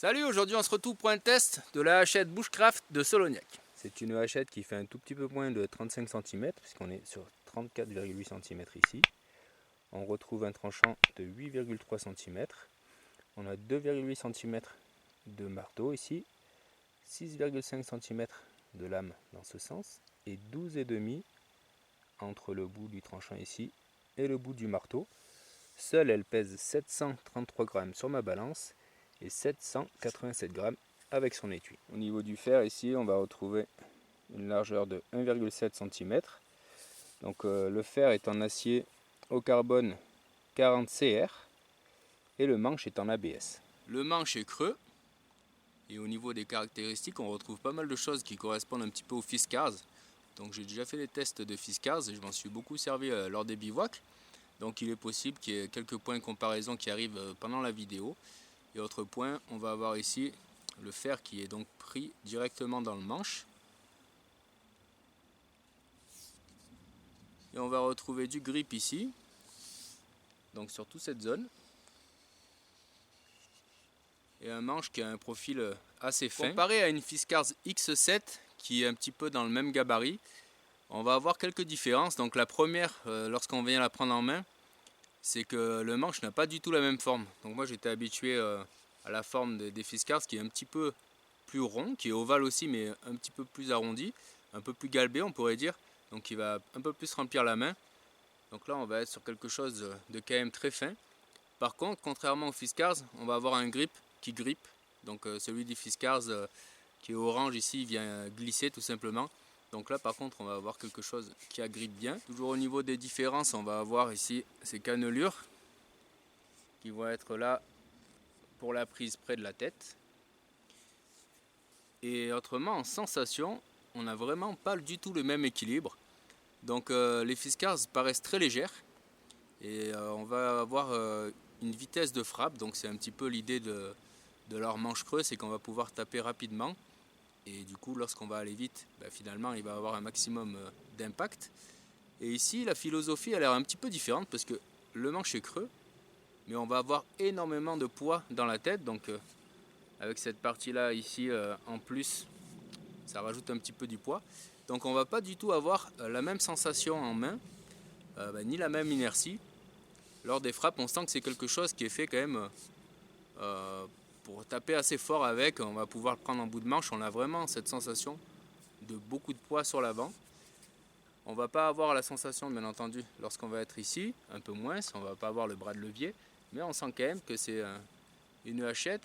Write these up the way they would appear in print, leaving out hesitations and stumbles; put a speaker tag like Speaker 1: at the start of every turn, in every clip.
Speaker 1: Salut, aujourd'hui on se retrouve pour un test de la hachette Bushcraft de Solognac. C'est une hachette qui fait un tout petit peu moins de 35 cm, puisqu'on est sur 34,8 cm ici. On retrouve un tranchant de 8,3 cm. On a 2,8 cm de marteau ici, 6,5 cm de lame dans ce sens, et 12,5 entre le bout du tranchant ici et le bout du marteau. Seule elle pèse 733 grammes sur ma balance et 787 grammes avec son étui. Au niveau du fer ici on va retrouver une largeur de 1,7 cm. Donc le fer est en acier au carbone 40 CR et le manche est en ABS. Le manche est creux et au niveau des caractéristiques on retrouve pas mal de choses qui correspondent un petit peu aux Fiskars. Donc j'ai déjà fait des tests de Fiskars et je m'en suis beaucoup servi lors des bivouacs. Donc il est possible qu'il y ait quelques points de comparaison qui arrivent pendant la vidéo. Et autre point, on va avoir ici le fer qui est donc pris directement dans le manche. Et on va retrouver du grip ici, donc sur toute cette zone. Et un manche qui a un profil assez fin. Comparé à une Fiskars X7 qui est un petit peu dans le même gabarit, on va avoir quelques différences. Donc la première, lorsqu'on vient la prendre en main, c'est que le manche n'a pas du tout la même forme. Donc moi j'étais habitué à la forme des Fiskars qui est un petit peu plus rond, qui est ovale aussi mais un petit peu plus arrondi, un peu plus galbé on pourrait dire, donc il va un peu plus remplir la main. Donc là on va être sur quelque chose de quand même très fin. Par contre, contrairement aux Fiskars, on va avoir un grip qui grippe, donc celui des Fiskars qui est orange ici il vient glisser tout simplement. Donc là par contre on va avoir quelque chose qui agrippe bien. Toujours au niveau des différences, on va avoir ici ces cannelures qui vont être là pour la prise près de la tête. Et autrement en sensation, on n'a vraiment pas du tout le même équilibre. Donc les Fiskars paraissent très légères et on va avoir une vitesse de frappe. Donc c'est un petit peu l'idée de leur manche creuse, c'est qu'on va pouvoir taper rapidement. Et du coup lorsqu'on va aller vite, finalement il va avoir un maximum d'impact. Et ici la philosophie a l'air un petit peu différente parce que le manche est creux, mais on va avoir énormément de poids dans la tête. Donc avec cette partie là ici en plus, ça rajoute un petit peu du poids. Donc on va pas du tout avoir la même sensation en main, ni la même inertie. Lors des frappes, on sent que c'est quelque chose qui est fait quand même pour taper assez fort avec. On va pouvoir le prendre en bout de manche. On a vraiment cette sensation de beaucoup de poids sur l'avant. On va pas avoir la sensation, bien entendu, lorsqu'on va être ici, un peu moins, on va pas avoir le bras de levier, mais on sent quand même que c'est une hachette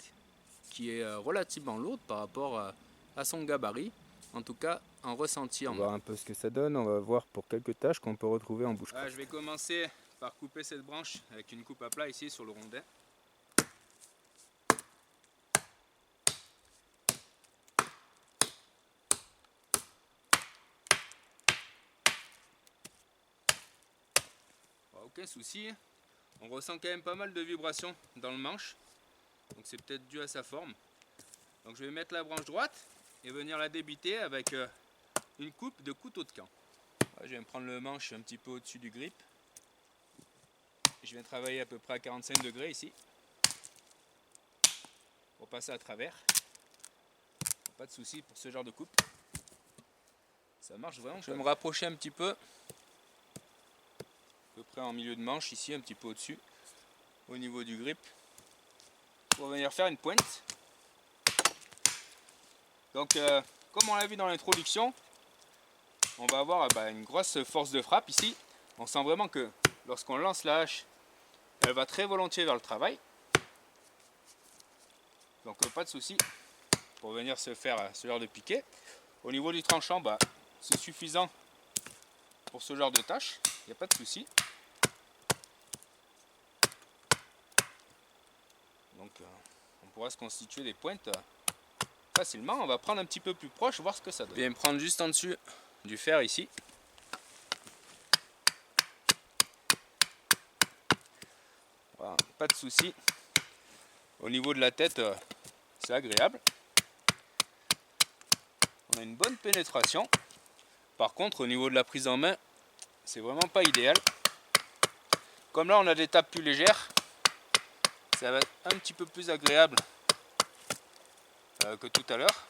Speaker 1: qui est relativement lourde par rapport à son gabarit, en tout cas en ressenti. On va voir un peu ce que ça donne, on va voir pour quelques tâches qu'on peut retrouver en bushcraft. Je vais commencer par couper cette branche avec une coupe à plat ici sur le rondin. Aucun souci, on ressent quand même pas mal de vibrations dans le manche, donc c'est peut-être dû à sa forme. Donc je vais mettre la branche droite et venir la débiter avec une coupe de couteau de camp. Je vais me prendre le manche un petit peu au-dessus du grip. Je viens travailler à peu près à 45 degrés ici pour passer à travers. Pas de souci pour ce genre de coupe. Ça marche vraiment. Je vais me rapprocher un petit peu, à peu près en milieu de manche ici, un petit peu au-dessus, au niveau du grip, pour venir faire une pointe. Donc comme on l'a vu dans l'introduction, on va avoir une grosse force de frappe ici. On sent vraiment que lorsqu'on lance la hache, elle va très volontiers vers le travail. Donc pas de souci pour venir se faire ce genre de piqué. Au niveau du tranchant, c'est suffisant pour ce genre de tâche, il n'y a pas de souci. Donc on pourra se constituer des pointes facilement. On va prendre un petit peu plus proche, voir ce que ça donne. Je vais me prendre juste en dessus du fer ici. Voilà, pas de souci. Au niveau de la tête, c'est agréable. On a une bonne pénétration. Par contre, au niveau de la prise en main, c'est vraiment pas idéal. Comme là, on a des tapes plus légères, ça va être un petit peu plus agréable que tout à l'heure.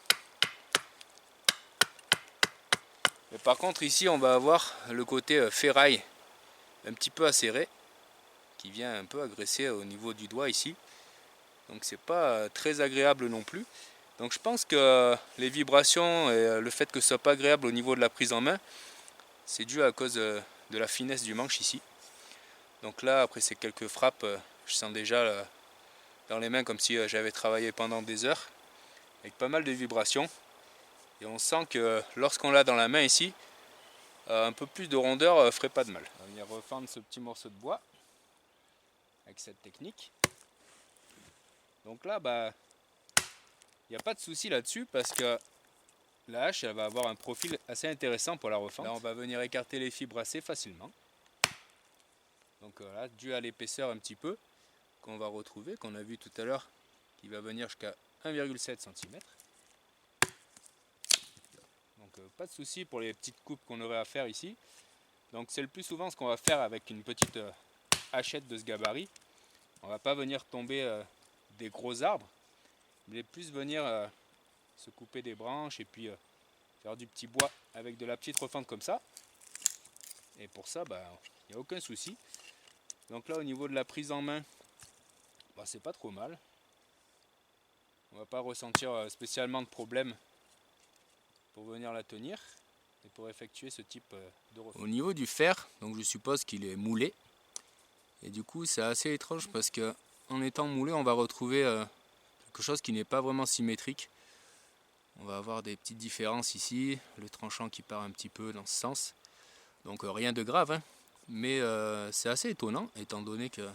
Speaker 1: Mais par contre ici on va avoir le côté ferraille un petit peu acéré qui vient un peu agresser au niveau du doigt ici. Donc c'est pas très agréable non plus. Donc je pense que les vibrations et le fait que ce soit pas agréable au niveau de la prise en main, c'est dû à cause de la finesse du manche ici. Donc là après ces quelques frappes, je sens déjà dans les mains comme si j'avais travaillé pendant des heures avec pas mal de vibrations. Et on sent que lorsqu'on l'a dans la main ici, un peu plus de rondeur ferait pas de mal. On va venir refendre ce petit morceau de bois avec cette technique. Donc là, il n'y a pas de souci là-dessus parce que la hache elle va avoir un profil assez intéressant pour la refente. Là on va venir écarter les fibres assez facilement. Donc là, dû à l'épaisseur un petit peu qu'on va retrouver, qu'on a vu tout à l'heure, qui va venir jusqu'à 1,7 cm. Donc pas de souci pour les petites coupes qu'on aurait à faire ici. Donc c'est le plus souvent ce qu'on va faire avec une petite hachette de ce gabarit. On va pas venir tomber des gros arbres, mais plus venir se couper des branches et puis faire du petit bois avec de la petite refente comme ça. Et pour ça, il n'y a aucun souci. Donc là au niveau de la prise en main, c'est pas trop mal. On va pas ressentir spécialement de problème pour venir la tenir et pour effectuer ce type de refente. Au niveau du fer, donc je suppose qu'il est moulé. Et du coup c'est assez étrange parce que en étant moulé on va retrouver quelque chose qui n'est pas vraiment symétrique. On va avoir des petites différences ici, le tranchant qui part un petit peu dans ce sens. Donc rien de grave, hein. Mais c'est assez étonnant étant donné que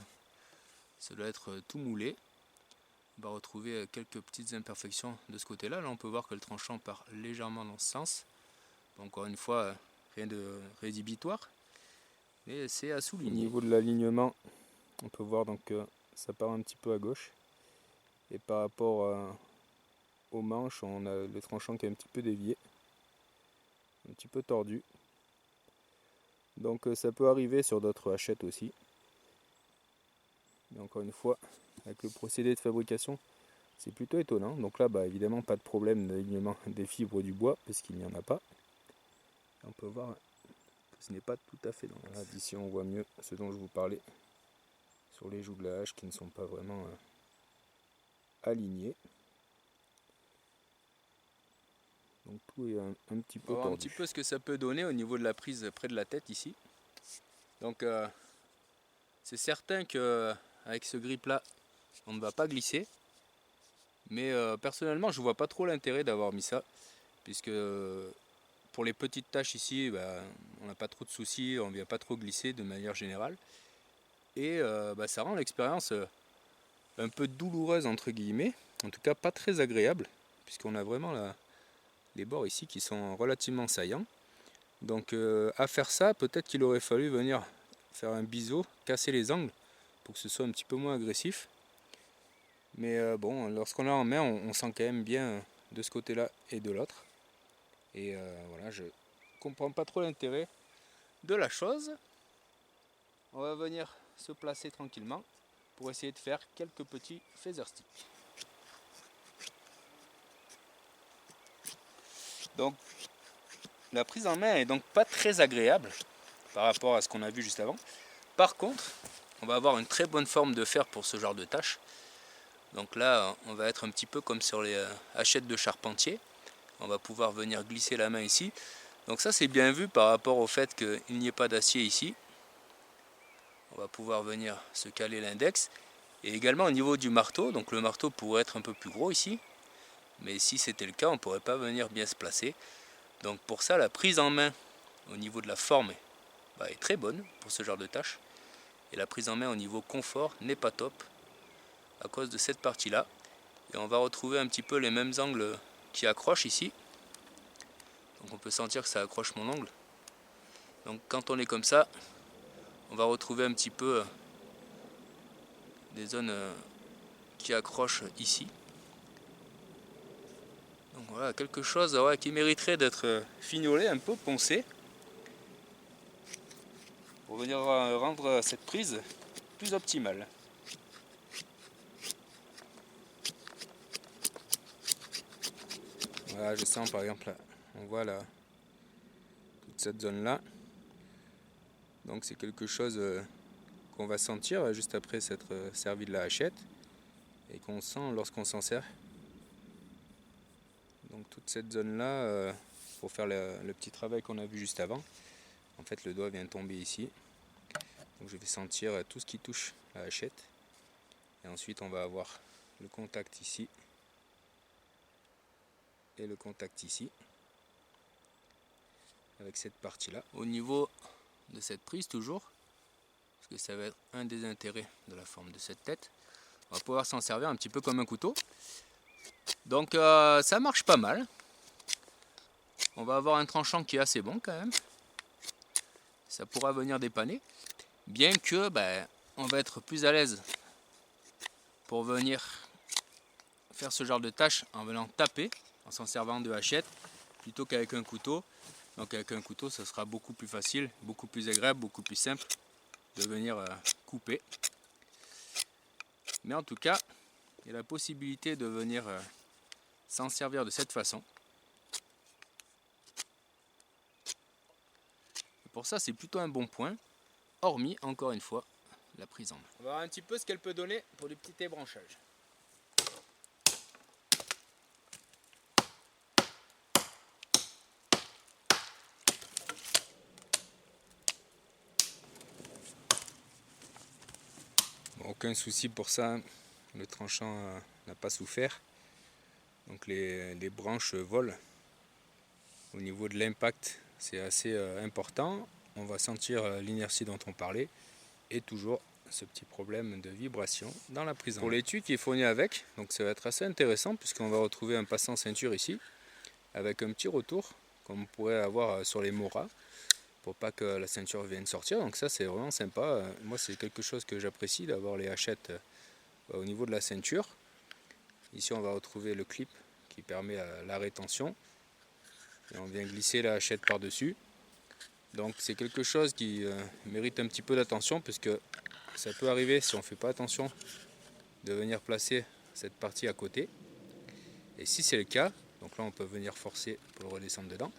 Speaker 1: ça doit être tout moulé. On va retrouver quelques petites imperfections de ce côté-là. Là on peut voir que le tranchant part légèrement dans ce sens. Donc, encore une fois, rien de rédhibitoire. Mais c'est à souligner. Au niveau de l'alignement, on peut voir donc que ça part un petit peu à gauche. Et par rapport aux manches, on a le tranchant qui est un petit peu dévié. Un petit peu tordu. Donc ça peut arriver sur d'autres hachettes aussi. Mais encore une fois, avec le procédé de fabrication, c'est plutôt étonnant. Donc là, évidemment, pas de problème d'alignement des fibres du bois, parce qu'il n'y en a pas. Et on peut voir que ce n'est pas tout à fait dans l'axe. D'ici, on voit mieux ce dont je vous parlais, sur les joues de la hache qui ne sont pas vraiment alignées. Donc tout est un petit peu tordu. Un petit peu ce que ça peut donner au niveau de la prise près de la tête ici. Donc c'est certain que avec ce grip là on ne va pas glisser, mais personnellement je vois pas trop l'intérêt d'avoir mis ça, puisque pour les petites tâches ici on n'a pas trop de soucis, on ne vient pas trop glisser de manière générale, et ça rend l'expérience un peu douloureuse entre guillemets, en tout cas pas très agréable, puisqu'on a vraiment les bords ici qui sont relativement saillants. Donc à faire ça, peut-être qu'il aurait fallu venir faire un biseau, casser les angles pour que ce soit un petit peu moins agressif. Mais bon, lorsqu'on l'a en main, on sent quand même bien de ce côté-là et de l'autre. Et voilà, je comprends pas trop l'intérêt de la chose. On va venir se placer tranquillement pour essayer de faire quelques petits feather sticks. Donc la prise en main est donc pas très agréable par rapport à ce qu'on a vu juste avant. Par contre, on va avoir une très bonne forme de fer pour ce genre de tâches. Donc là, on va être un petit peu comme sur les hachettes de charpentier. On va pouvoir venir glisser la main ici. Donc ça, c'est bien vu par rapport au fait qu'il n'y ait pas d'acier ici. On va pouvoir venir se caler l'index. Et également au niveau du marteau, donc le marteau pourrait être un peu plus gros ici. Mais si c'était le cas, on ne pourrait pas venir bien se placer. Donc pour ça, la prise en main au niveau de la forme est très bonne pour ce genre de tâches. Et la prise en main au niveau confort n'est pas top à cause de cette partie là. Et on va retrouver un petit peu les mêmes angles qui accrochent ici. Donc on peut sentir que ça accroche mon ongle. Donc quand on est comme ça, on va retrouver un petit peu des zones qui accrochent ici. Donc voilà, quelque chose qui mériterait d'être fignolé, un peu poncé, pour venir rendre cette prise plus optimale. Voilà, je sens par exemple, là, on voit là, toute cette zone là. Donc c'est quelque chose qu'on va sentir juste après s'être servi de la hachette et qu'on sent lorsqu'on s'en sert. Donc toute cette zone là, pour faire le petit travail qu'on a vu juste avant, en fait le doigt vient tomber ici. Donc je vais sentir tout ce qui touche la hachette. Et ensuite on va avoir le contact ici et le contact ici avec cette partie là. Au niveau de cette prise toujours, parce que ça va être un des intérêts de la forme de cette tête, on va pouvoir s'en servir un petit peu comme un couteau. Donc ça marche pas mal. On va avoir un tranchant qui est assez bon quand même. Ça pourra venir dépanner. Bien que on va être plus à l'aise pour venir faire ce genre de tâche en venant taper, en s'en servant de hachette, plutôt qu'avec un couteau. Donc avec un couteau, ça sera beaucoup plus facile, beaucoup plus agréable, beaucoup plus simple de venir couper. Mais en tout cas, il y a la possibilité de venir s'en servir de cette façon. Et pour ça, c'est plutôt un bon point, hormis, encore une fois, la prise en main. On va voir un petit peu ce qu'elle peut donner pour du petit ébranchage. Bon, aucun souci pour ça, le tranchant n'a pas souffert. Donc les branches volent. Au niveau de l'impact, c'est assez important. On va sentir l'inertie dont on parlait et toujours ce petit problème de vibration dans la prise en main. Pour l'étui qui est fourni avec, donc ça va être assez intéressant puisqu'on va retrouver un passant ceinture ici avec un petit retour comme on pourrait avoir sur les Mora pour pas que la ceinture vienne sortir. Donc ça c'est vraiment sympa. Moi c'est quelque chose que j'apprécie d'avoir les hachettes au niveau de la ceinture. Ici on va retrouver le clip qui permet la rétention et on vient glisser la hachette par dessus. Donc c'est quelque chose qui mérite un petit peu d'attention puisque ça peut arriver si on ne fait pas attention de venir placer cette partie à côté. Et si c'est le cas, donc là on peut venir forcer pour le redescendre dedans.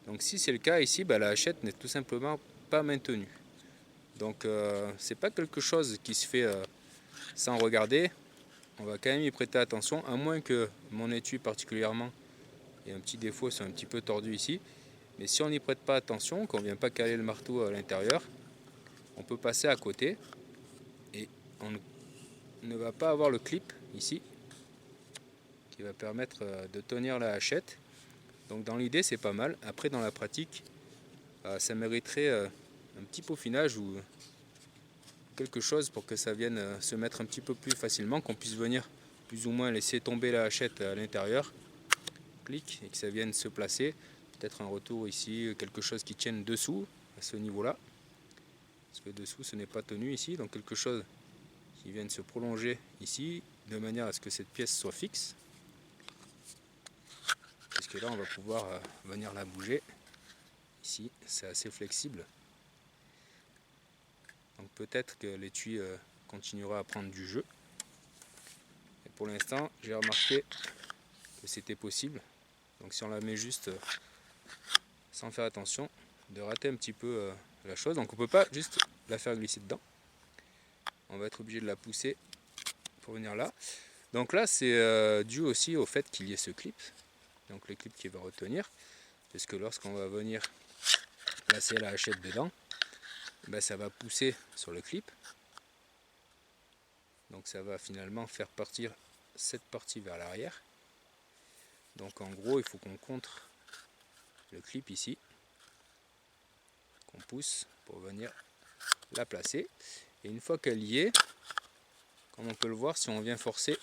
Speaker 1: Donc si c'est le cas ici, la hachette n'est tout simplement pas maintenue. Donc c'est pas quelque chose qui se fait sans regarder. On va quand même y prêter attention, à moins que mon étui particulièrement ait un petit défaut, c'est un petit peu tordu ici. Mais si on n'y prête pas attention, qu'on ne vient pas caler le marteau à l'intérieur, on peut passer à côté et on ne va pas avoir le clip ici qui va permettre de tenir la hachette. Donc dans l'idée c'est pas mal. Après dans la pratique ça mériterait un petit peaufinage ou quelque chose pour que ça vienne se mettre un petit peu plus facilement, qu'on puisse venir plus ou moins laisser tomber la hachette à l'intérieur, clic, et que ça vienne se placer. Peut-être un retour ici, quelque chose qui tienne dessous à ce niveau là, parce que dessous ce n'est pas tenu ici, donc quelque chose qui vienne se prolonger ici de manière à ce que cette pièce soit fixe, parce que là on va pouvoir venir la bouger. Ici c'est assez flexible, donc peut-être que l'étui continuera à prendre du jeu. Et pour l'instant j'ai remarqué que c'était possible, donc si on la met juste sans faire attention, de rater un petit peu la chose. Donc on ne peut pas juste la faire glisser dedans, on va être obligé de la pousser pour venir là. Donc là c'est dû aussi au fait qu'il y ait ce clip, donc le clip qui va retenir, parce que lorsqu'on va venir placer la hachette dedans, ça va pousser sur le clip, donc ça va finalement faire partir cette partie vers l'arrière. Donc en gros il faut qu'on contre le clip ici, qu'on pousse pour venir la placer, et une fois qu'elle y est, comme on peut le voir, si on vient forcer,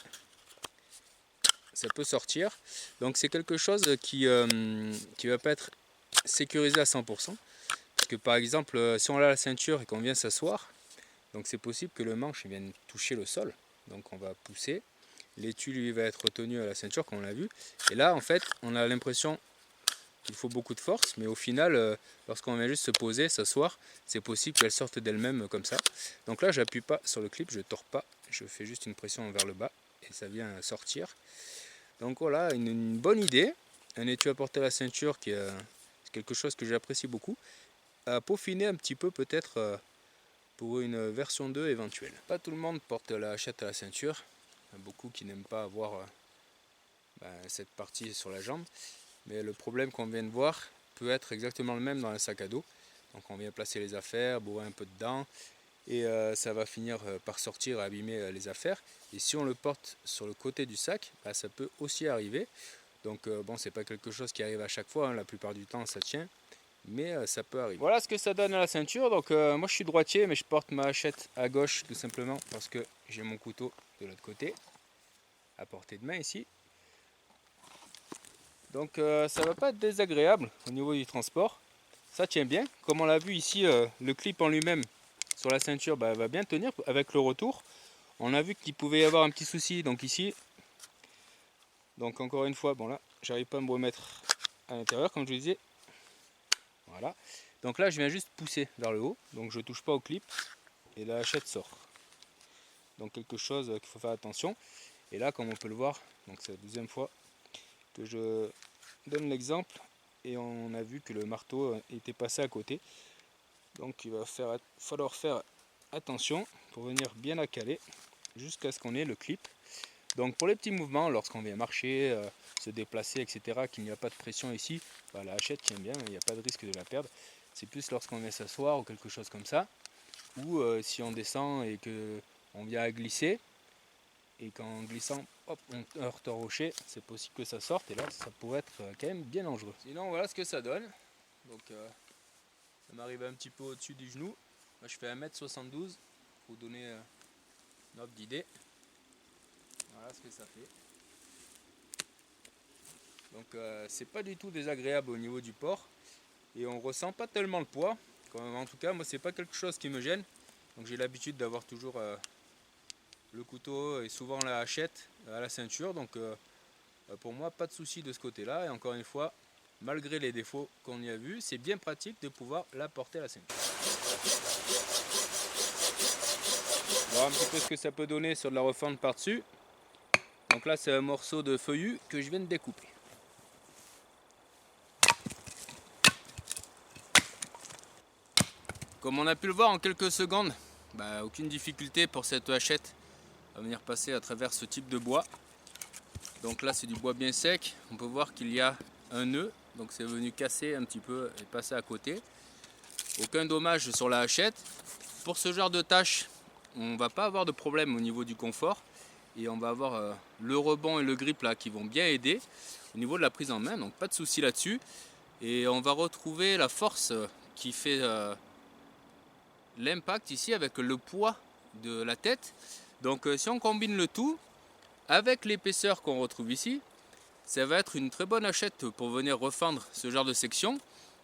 Speaker 1: ça peut sortir. Donc c'est quelque chose qui va pas être sécurisé à 100%, parce que par exemple si on a la ceinture et qu'on vient s'asseoir, donc c'est possible que le manche vienne toucher le sol, donc on va pousser, l'étui lui va être retenu à la ceinture comme on l'a vu, et là en fait on a l'impression qu'il faut beaucoup de force, mais au final lorsqu'on vient juste se poser, s'asseoir, c'est possible qu'elle sorte d'elle-même comme ça. Donc là j'appuie pas sur le clip, je tords pas, je fais juste une pression vers le bas et ça vient sortir. Donc voilà, une bonne idée. un étui à porter à la ceinture qui est quelque chose que j'apprécie beaucoup, à peaufiner un petit peu peut-être pour une version 2 éventuelle. Pas tout le monde porte la hachette à la ceinture, il y a beaucoup qui n'aiment pas avoir cette partie sur la jambe, mais le problème qu'on vient de voir peut être exactement le même dans un sac à dos. Donc on vient placer les affaires, bourrer un peu dedans, et ça va finir par sortir et abîmer les affaires. Et si on le porte sur le côté du sac, ça peut aussi arriver. Donc bon, c'est pas quelque chose qui arrive à chaque fois, hein. La plupart du temps ça tient, mais ça peut arriver. Voilà ce que ça donne à la ceinture. Donc moi je suis droitier, mais je porte ma hachette à gauche tout simplement parce que j'ai mon couteau de l'autre côté, à portée de main ici. Donc ça va pas être désagréable au niveau du transport. Ça tient bien, comme on l'a vu ici, le clip en lui-même sur la ceinture va bien tenir avec le retour. On a vu qu'il pouvait y avoir un petit souci donc ici. Donc encore une fois, bon là, j'arrive pas à me remettre à l'intérieur comme je vous disais. Voilà. Donc là, je viens juste pousser vers le haut, donc je touche pas au clip et la hachette sort. Donc quelque chose qu'il faut faire attention. Et là, comme on peut le voir, donc c'est la deuxième fois que je donne l'exemple et on a vu que le marteau était passé à côté. Donc il va falloir faire attention pour venir bien la caler jusqu'à ce qu'on ait le clip. Donc pour les petits mouvements, lorsqu'on vient marcher, se déplacer, etc., qu'il n'y a pas de pression ici, la hachette tient bien, il n'y a pas de risque de la perdre. C'est plus lorsqu'on vient s'asseoir ou quelque chose comme ça, ou si on descend et qu'on vient à glisser, et qu'en glissant, hop, on heurte au rocher, c'est possible que ça sorte, et là ça pourrait être quand même bien dangereux. Sinon voilà ce que ça donne. Donc ça m'arrive un petit peu au-dessus du genou. Moi je fais 1m72 pour donner une ordre d'idée. Voilà ce que ça fait. Donc c'est pas du tout désagréable au niveau du port et on ressent pas tellement le poids. En tout cas moi c'est pas quelque chose qui me gêne. Donc j'ai l'habitude d'avoir toujours le couteau et souvent la hachette à la ceinture. Donc pour moi pas de souci de ce côté là. Et encore une fois, malgré les défauts qu'on y a vus, c'est bien pratique de pouvoir la porter à la ceinture. Voir un petit peu ce que ça peut donner sur de la refente par dessus. Donc là c'est un morceau de feuillu que je viens de découper. Comme on a pu le voir en quelques secondes, aucune difficulté pour cette hachette à venir passer à travers ce type de bois. Donc là c'est du bois bien sec, on peut voir qu'il y a un nœud, donc c'est venu casser un petit peu et passer à côté. Aucun dommage sur la hachette. Pour ce genre de tâche, on ne va pas avoir de problème au niveau du confort et on va avoir le rebond et le grip là qui vont bien aider au niveau de la prise en main, donc pas de souci là-dessus. Et on va retrouver la force qui fait l'impact ici avec le poids de la tête. Donc si on combine le tout avec l'épaisseur qu'on retrouve ici, ça va être une très bonne hachette pour venir refendre ce genre de section.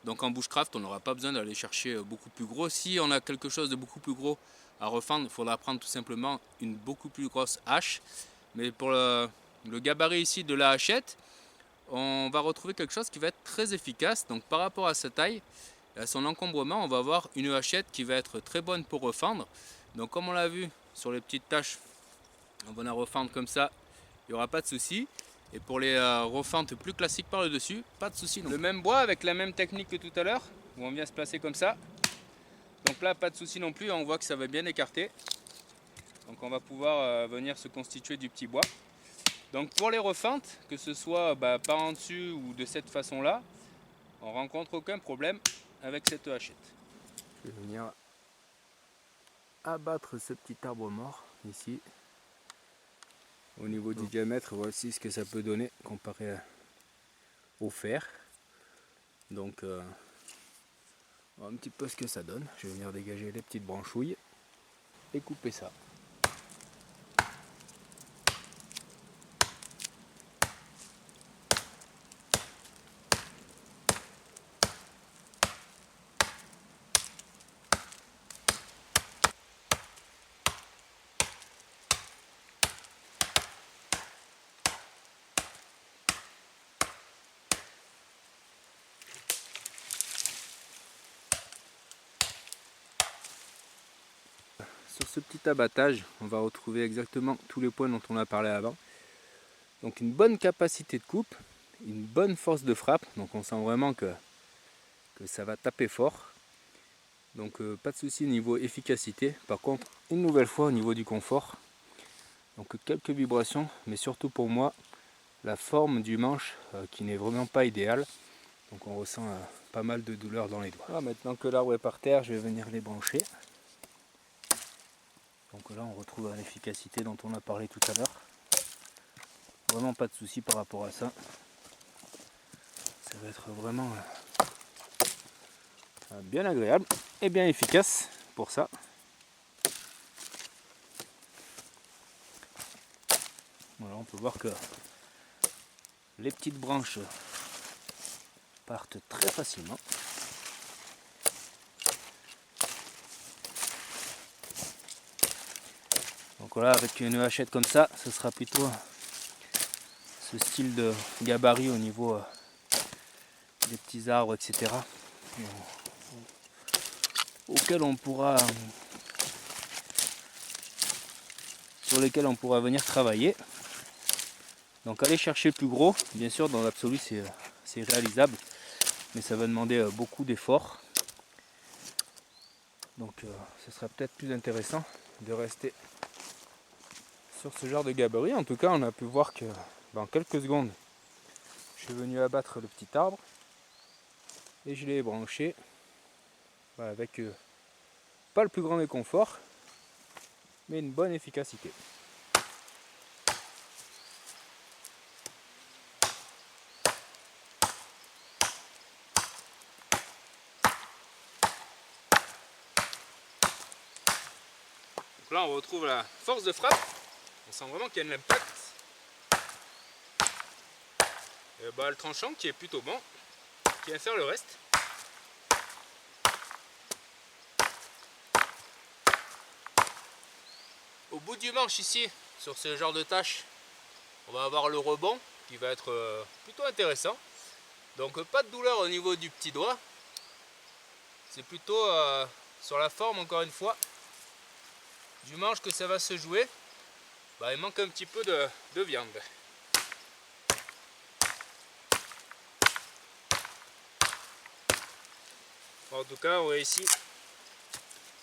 Speaker 1: Donc en bushcraft on n'aura pas besoin d'aller chercher beaucoup plus gros. Si on a quelque chose de beaucoup plus gros à refendre, il faudra prendre tout simplement une beaucoup plus grosse hache. Mais pour le gabarit ici de la hachette, on va retrouver quelque chose qui va être très efficace. Donc par rapport à sa taille, à son encombrement, on va avoir une hachette qui va être très bonne pour refendre. Donc comme on l'a vu sur les petites taches, on va la refendre comme ça, il n'y aura pas de souci. Et pour les refentes plus classiques par le dessus, pas de souci. Le même bois avec la même technique que tout à l'heure, où on vient se placer comme ça. Donc là, pas de souci non plus, on voit que ça va bien écarter. Donc on va pouvoir venir se constituer du petit bois. Donc pour les refentes, que ce soit par en dessus ou de cette façon-là, on rencontre aucun problème avec cette hachette. Je vais venir abattre ce petit arbre mort ici. Au niveau du diamètre, voici ce que ça peut donner comparé au fer. Donc on voit un petit peu ce que ça donne. Je vais venir dégager les petites branchouilles et couper ça. Sur ce petit abattage, on va retrouver exactement tous les points dont on a parlé avant. Donc une bonne capacité de coupe une bonne force de frappe, donc on sent vraiment que ça va taper fort. Donc pas de souci au niveau efficacité. Par contre, une nouvelle fois au niveau du confort, donc quelques vibrations, mais surtout pour moi, la forme du manche qui n'est vraiment pas idéale. Donc on ressent pas mal de douleur dans les doigts. Voilà, maintenant que l'arbre est par terre, je vais venir les brancher. Donc là on retrouve l'efficacité dont on a parlé tout à l'heure. Vraiment pas de souci par rapport à ça. Ça va être vraiment bien agréable et bien efficace pour ça. Voilà, on peut voir que les petites branches partent très facilement. Donc voilà, avec une hachette comme ça, ce sera plutôt ce style de gabarit au niveau des petits arbres, etc. Auquel on pourra, sur lesquels on pourra venir travailler. Donc aller chercher le plus gros, bien sûr dans l'absolu c'est réalisable, mais ça va demander beaucoup d'efforts. Donc ce sera peut-être plus intéressant de rester sur ce genre de gabarit. En tout cas on a pu voir que en quelques secondes je suis venu abattre le petit arbre et je l'ai branché avec pas le plus grand des conforts, mais une bonne efficacité. Donc là on retrouve la force de frappe, on sent vraiment qu'il y a de l'impact. Le tranchant qui est plutôt bon, qui vient faire le reste. Au bout du manche ici, sur ce genre de tâche, on va avoir le rebond qui va être plutôt intéressant. Donc pas de douleur au niveau du petit doigt. C'est plutôt sur la forme, encore une fois, du manche que ça va se jouer. Il manque un petit peu de viande. En tout cas, on réussit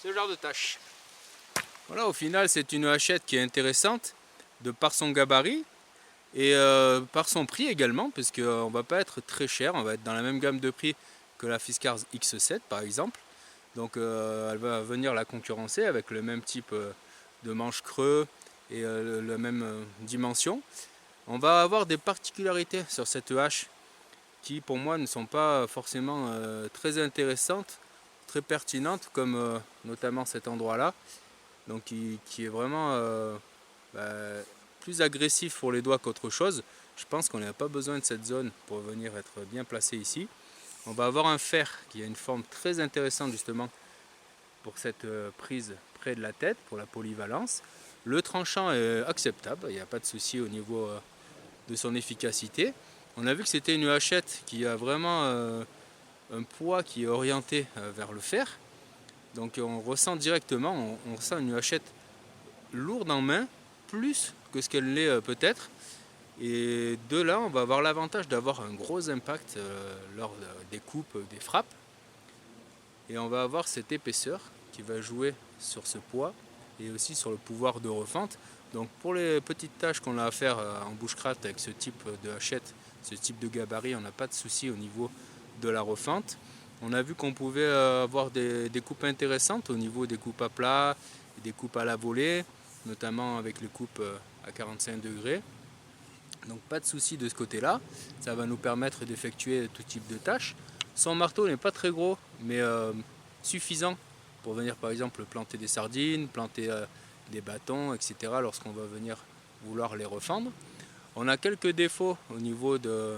Speaker 1: ce genre de tâche. Voilà, au final, c'est une hachette qui est intéressante de par son gabarit et par son prix également, parce qu'on ne va pas être très cher, on va être dans la même gamme de prix que la Fiskars X7 par exemple. Donc elle va venir la concurrencer avec le même type de manche creux et la même dimension. On va avoir des particularités sur cette hache qui pour moi ne sont pas forcément très intéressantes, très pertinentes, comme notamment cet endroit là, donc qui est vraiment plus agressif pour les doigts qu'autre chose. Je pense qu'on n'a pas besoin de cette zone pour venir être bien placé ici. On va avoir un fer qui a une forme très intéressante justement pour cette prise près de la tête, pour la polyvalence. Le tranchant est acceptable, il n'y a pas de souci au niveau de son efficacité. On a vu que c'était une hachette qui a vraiment un poids qui est orienté vers le fer. Donc on ressent directement, on ressent une hachette lourde en main, plus que ce qu'elle l'est peut-être. Et de là, on va avoir l'avantage d'avoir un gros impact lors des coupes, des frappes. Et on va avoir cette épaisseur qui va jouer sur ce poids et aussi sur le pouvoir de refente. Donc pour les petites tâches qu'on a à faire en bushcraft avec ce type de hachette, ce type de gabarit, on n'a pas de souci au niveau de la refente. On a vu qu'on pouvait avoir des coupes intéressantes au niveau des coupes à plat, des coupes à la volée, notamment avec les coupes à 45 degrés. Donc pas de souci de ce côté-là, ça va nous permettre d'effectuer tout type de tâches. Son marteau n'est pas très gros, mais suffisant pour venir par exemple planter des sardines, planter des bâtons, etc. lorsqu'on va venir vouloir les refendre. On a quelques défauts au niveau de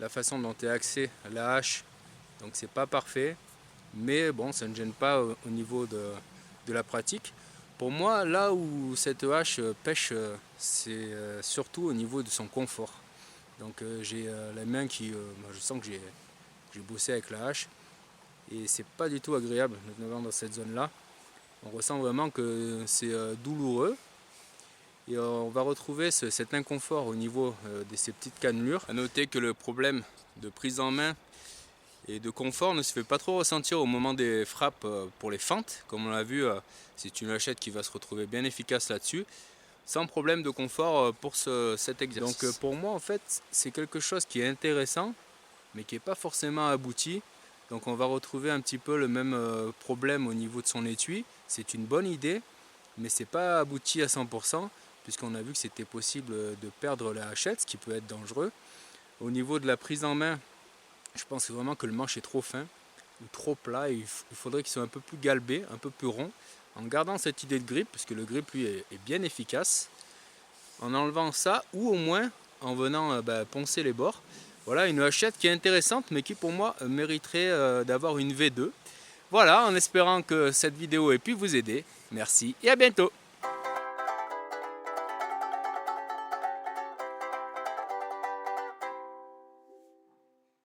Speaker 1: la façon dont est axée la hache, donc c'est pas parfait, mais bon, ça ne gêne pas au niveau de la pratique. Pour moi, là où cette hache pêche, c'est surtout au niveau de son confort. Donc j'ai la main qui, je sens que j'ai bossé avec la hache et c'est pas du tout agréable, notamment dans cette zone-là. On ressent vraiment que c'est douloureux et on va retrouver cet inconfort au niveau de ces petites cannelures. A noter que le problème de prise en main et de confort ne se fait pas trop ressentir au moment des frappes pour les fentes. Comme on l'a vu, c'est une hachette qui va se retrouver bien efficace là-dessus, sans problème de confort pour cet exercice. Donc pour moi en fait c'est quelque chose qui est intéressant mais qui n'est pas forcément abouti. Donc on va retrouver un petit peu le même problème au niveau de son étui. C'est une bonne idée mais c'est pas abouti à 100% puisqu'on a vu que c'était possible de perdre la hachette, ce qui peut être dangereux. Au niveau de la prise en main, je pense vraiment que le manche est trop fin ou trop plat. Il faudrait qu'il soit un peu plus galbé, un peu plus rond, en gardant cette idée de grip, puisque le grip lui est bien efficace, en enlevant ça ou au moins en venant poncer les bords. Voilà une hachette qui est intéressante mais qui pour moi mériterait d'avoir une V2. Voilà, en espérant que cette vidéo ait pu vous aider. Merci et à bientôt.